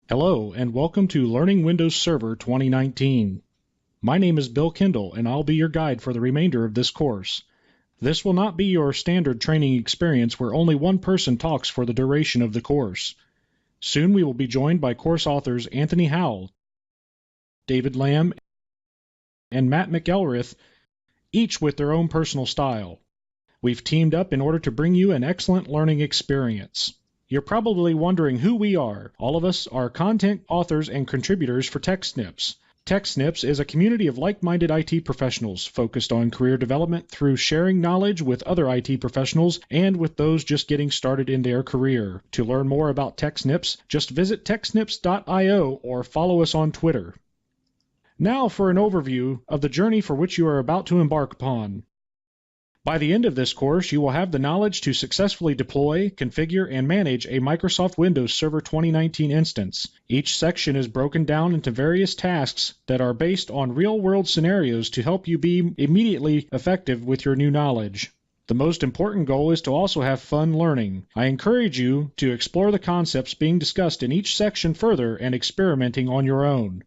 Hello, and welcome to Learning Windows Server 2019. My name is Bill Kendall, and I'll be your guide for the remainder of this course. This will not be your standard training experience where only one person talks for the duration of the course. Soon we will be joined by course authors Anthony Howell, David Lamb, and Matt McElrath, each with their own personal style. We've teamed up in order to bring you an excellent learning experience. You're probably wondering who we are. All of us are content authors and contributors for TechSnips. TechSnips is a community of like-minded IT professionals focused on career development through sharing knowledge with other IT professionals and with those just getting started in their career. To learn more about TechSnips, just visit techsnips.io or follow us on Twitter. Now for an overview of the journey for which you are about to embark upon. By the end of this course, you will have the knowledge to successfully deploy, configure, and manage a Microsoft Windows Server 2019 instance. Each section is broken down into various tasks that are based on real-world scenarios to help you be immediately effective with your new knowledge. The most important goal is to also have fun learning. I encourage you to explore the concepts being discussed in each section further and experimenting on your own.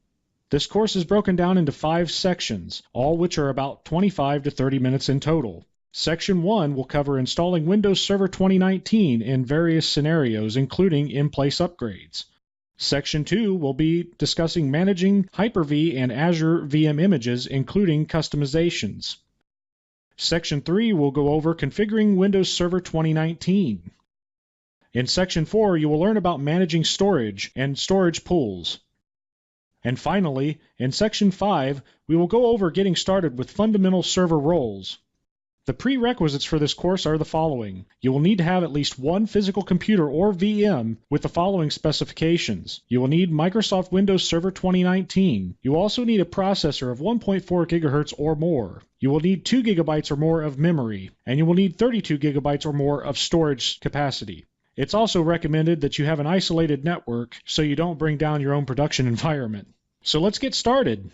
This course is broken down into 5 sections, all which are about 25 to 30 minutes in total. Section 1 will cover installing Windows Server 2019 in various scenarios, including in-place upgrades. Section 2 will be discussing managing Hyper-V and Azure VM images, including customizations. Section 3 will go over configuring Windows Server 2019. In Section 4, you will learn about managing storage and storage pools. And finally, in Section 5, we will go over getting started with fundamental server roles. The prerequisites for this course are the following. You will need to have at least one physical computer or VM with the following specifications. You will need Microsoft Windows Server 2019. You also need a processor of 1.4 GHz or more. You will need 2 GB or more of memory, and you will need 32 GB or more of storage capacity. It's also recommended that you have an isolated network so you don't bring down your own production environment. So let's get started.